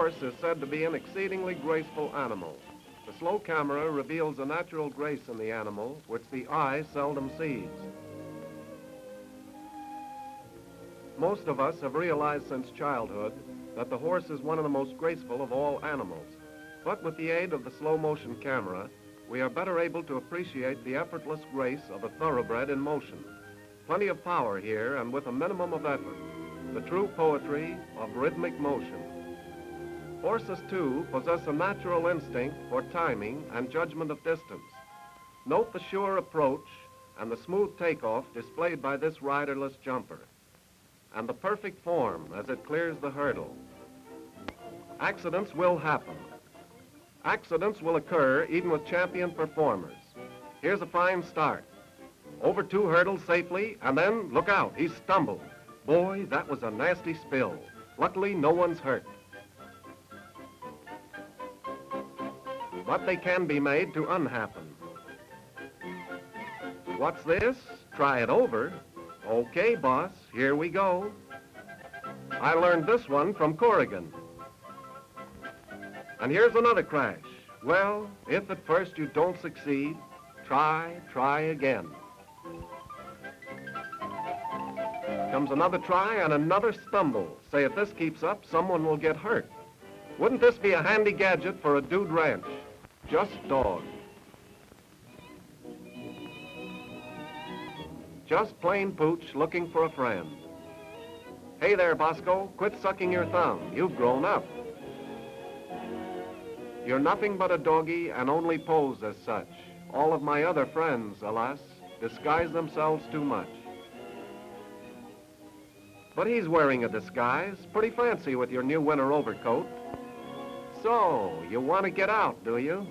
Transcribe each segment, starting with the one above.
horse is said to be an exceedingly graceful animal. The slow camera reveals a natural grace in the animal which the eye seldom sees. Most of us have realized since childhood that the horse is one of the most graceful of all animals. But with the aid of the slow motion camera, we are better able to appreciate the effortless grace of a thoroughbred in motion. Plenty of power here and with a minimum of effort. The true poetry of rhythmic motion. Horses, too, possess a natural instinct for timing and judgment of distance. Note the sure approach and the smooth takeoff displayed by this riderless jumper, and the perfect form as it clears the hurdle. Accidents will happen. Accidents will occur even with champion performers. Here's a fine start. Over 2 hurdles safely, and then, look out, he stumbled. Boy, that was a nasty spill. Luckily, no one's hurt. But they can be made to unhappen. What's this? Try it over. Okay, boss, here we go. I learned this one from Corrigan. And here's another crash. Well, if at first you don't succeed, try again. Comes another try and another stumble. Say, if this keeps up, someone will get hurt. Wouldn't this be a handy gadget for a dude ranch? Just dog. Just plain pooch looking for a friend. Hey there, Bosco, quit sucking your thumb. You've grown up. You're nothing but a doggy and only pose as such. All of my other friends, alas, disguise themselves too much. But he's wearing a disguise, pretty fancy with your new winter overcoat. So, you want to get out, do you?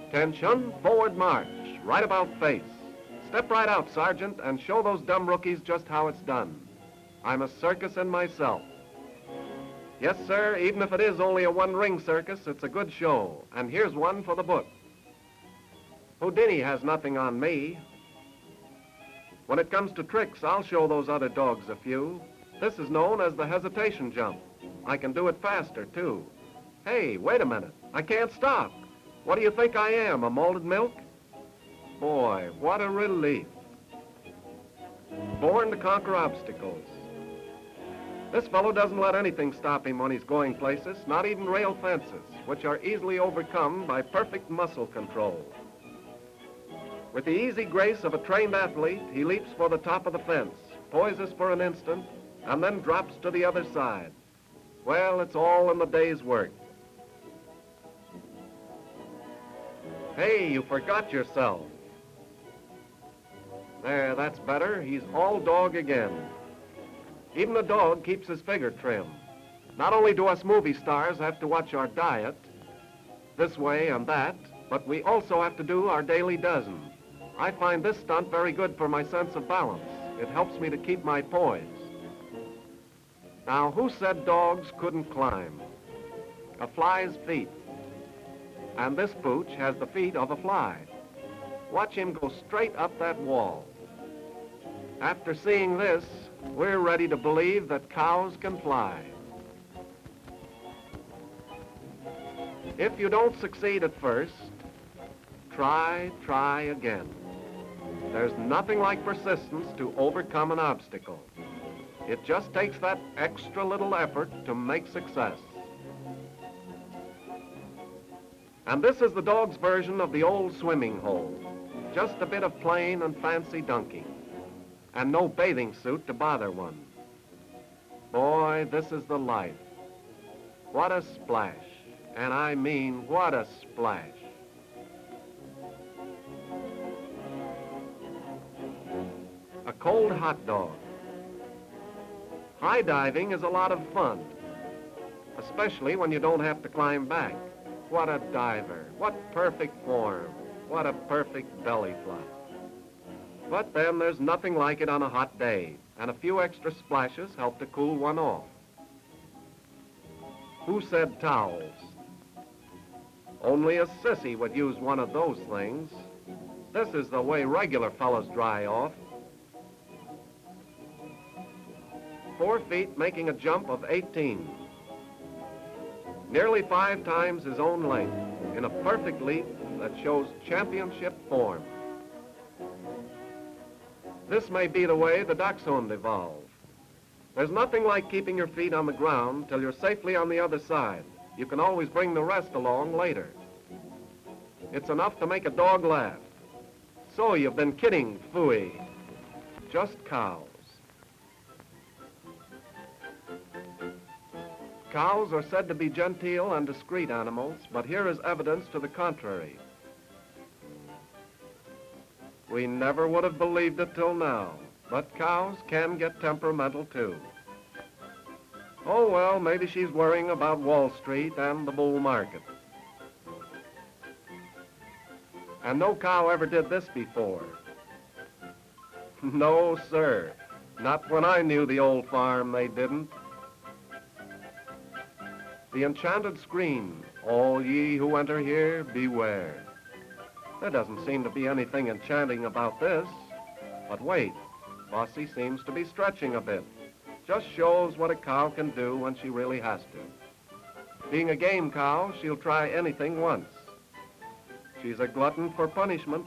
Attention, forward march, right about face. Step right out, Sergeant, and show those dumb rookies just how it's done. I'm a circus in myself. Yes, sir, even if it is only a one-ring circus, it's a good show. And here's one for the book. Houdini has nothing on me. When it comes to tricks, I'll show those other dogs a few. This is known as the hesitation jump. I can do it faster, too. Hey, wait a minute. I can't stop. What do you think I am, a malted milk? Boy, what a relief. Born to conquer obstacles. This fellow doesn't let anything stop him when he's going places, not even rail fences, which are easily overcome by perfect muscle control. With the easy grace of a trained athlete, he leaps for the top of the fence, poises for an instant, and then drops to the other side. Well, it's all in the day's work. Hey, you forgot yourself. There, that's better. He's all dog again. Even a dog keeps his figure trim. Not only do us movie stars have to watch our diet, this way and that, but we also have to do our daily dozen. I find this stunt very good for my sense of balance. It helps me to keep my poise. Now, who said dogs couldn't climb? A fly's feet. And this pooch has the feet of a fly. Watch him go straight up that wall. After seeing this, we're ready to believe that cows can fly. If you don't succeed at first, try again. There's nothing like persistence to overcome an obstacle. It just takes that extra little effort to make success. And this is the dog's version of the old swimming hole. Just a bit of plain and fancy dunking. And no bathing suit to bother one. Boy, this is the life. What a splash. And I mean, what a splash. A cold hot dog. High diving is a lot of fun, especially when you don't have to climb back. What a diver. What perfect form. What a perfect belly flop. But then there's nothing like it on a hot day, and a few extra splashes help to cool one off. Who said towels? Only a sissy would use one of those things. This is the way regular fellas dry off. 4 feet making a jump of 18. nearly 5 times his own length, in a perfect leap that shows championship form. This may be the way the dachshund evolved. There's nothing like keeping your feet on the ground till you're safely on the other side. You can always bring the rest along later. It's enough to make a dog laugh. So you've been kidding, phooey. Just cows. Cows are said to be genteel and discreet animals, but here is evidence to the contrary. We never would have believed it till now, but cows can get temperamental too. Oh well, maybe she's worrying about Wall Street and the bull market. And no cow ever did this before. No, sir. Not when I knew the old farm, they didn't. The enchanted scream, all ye who enter here, beware. There doesn't seem to be anything enchanting about this. But wait, Bossy seems to be stretching a bit. Just shows what a cow can do when she really has to. Being a game cow, she'll try anything once. She's a glutton for punishment.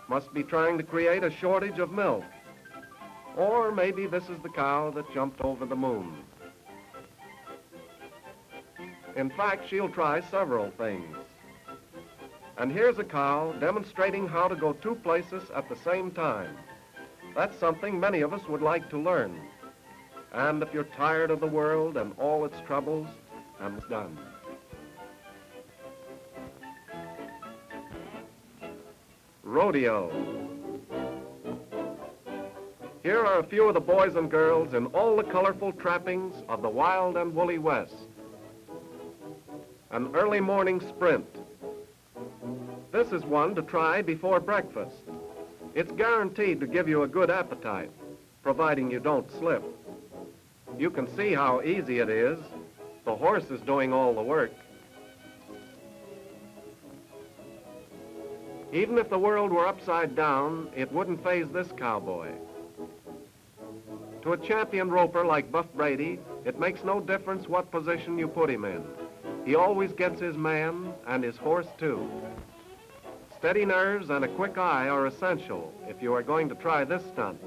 Must be trying to create a shortage of milk. Or maybe this is the cow that jumped over the moon. In fact, she'll try several things. And here's a cow demonstrating how to go 2 places at the same time. That's something many of us would like to learn. And if you're tired of the world and all its troubles, I'm done. Rodeo. Here are a few of the boys and girls in all the colorful trappings of the wild and woolly West. An early morning sprint. This is one to try before breakfast. It's guaranteed to give you a good appetite, providing you don't slip. You can see how easy it is. The horse is doing all the work. Even if the world were upside down, it wouldn't faze this cowboy. To a champion roper like Buff Brady, it makes no difference what position you put him in. He always gets his man and his horse too. Steady nerves and a quick eye are essential if you are going to try this stunt.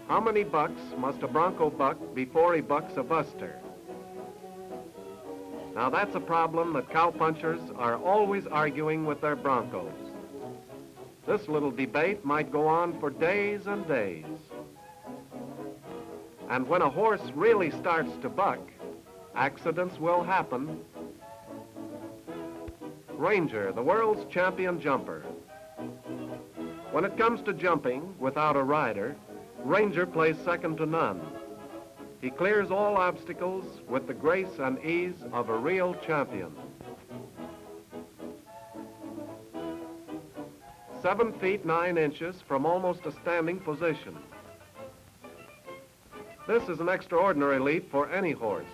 How many bucks must a bronco buck before he bucks a buster? Now that's a problem that cowpunchers are always arguing with their broncos. This little debate might go on for days and days. And when a horse really starts to buck, accidents will happen. Ranger, the world's champion jumper. When it comes to jumping without a rider, Ranger plays second to none. He clears all obstacles with the grace and ease of a real champion. 7 feet 9 inches from almost a standing position. This is an extraordinary leap for any horse,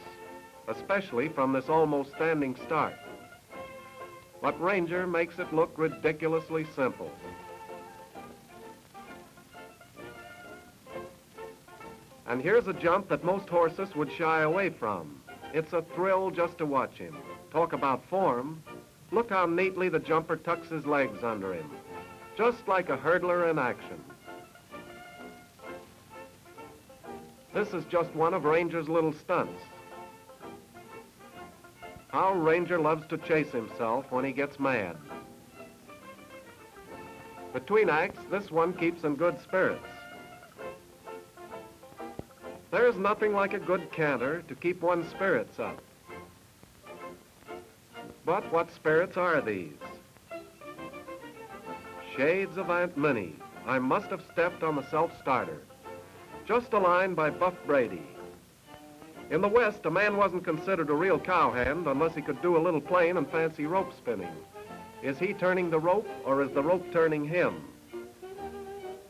especially from this almost standing start. But Ranger makes it look ridiculously simple. And here's a jump that most horses would shy away from. It's a thrill just to watch him. Talk about form. Look how neatly the jumper tucks his legs under him, just like a hurdler in action. This is just one of Ranger's little stunts. How Ranger loves to chase himself when he gets mad. Between acts, this one keeps in good spirits. There's nothing like a good canter to keep one's spirits up. But what spirits are these? Shades of Aunt Minnie. I must have stepped on the self-starter. Just a line by Buff Brady. In the West, a man wasn't considered a real cowhand unless he could do a little plain and fancy rope spinning. Is he turning the rope, or is the rope turning him?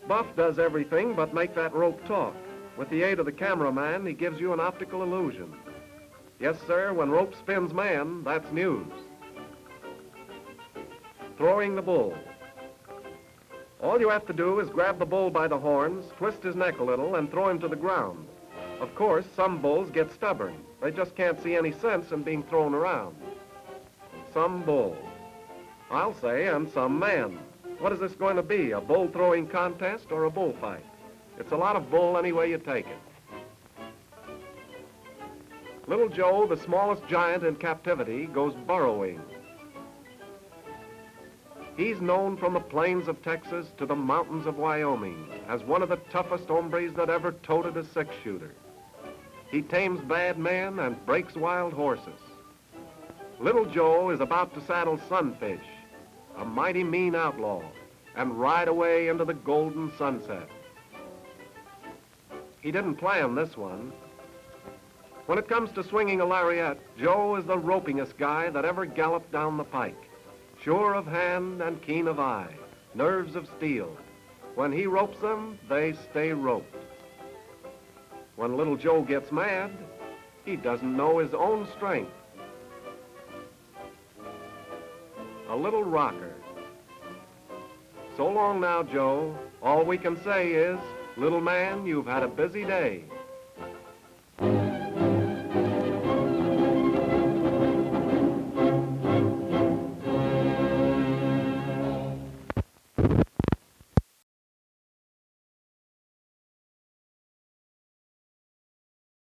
Buff does everything but make that rope talk. With the aid of the cameraman, he gives you an optical illusion. Yes, sir, when rope spins man, that's news. Throwing the bull. All you have to do is grab the bull by the horns, twist his neck a little, and throw him to the ground. Of course, some bulls get stubborn. They just can't see any sense in being thrown around. Some bull. I'll say, and some man. What is this going to be, a bull throwing contest or a bullfight? It's a lot of bull any way you take it. Little Joe, the smallest giant in captivity, goes burrowing. He's known from the plains of Texas to the mountains of Wyoming as one of the toughest hombres that ever toted a six-shooter. He tames bad men and breaks wild horses. Little Joe is about to saddle Sunfish, a mighty mean outlaw, and ride away into the golden sunset. He didn't plan this one. When it comes to swinging a lariat, Joe is the ropingest guy that ever galloped down the pike. Sure of hand and keen of eye, nerves of steel. When he ropes them, they stay roped. When little Joe gets mad, he doesn't know his own strength. A little rocker. So long now, Joe. All we can say is, little man, you've had a busy day.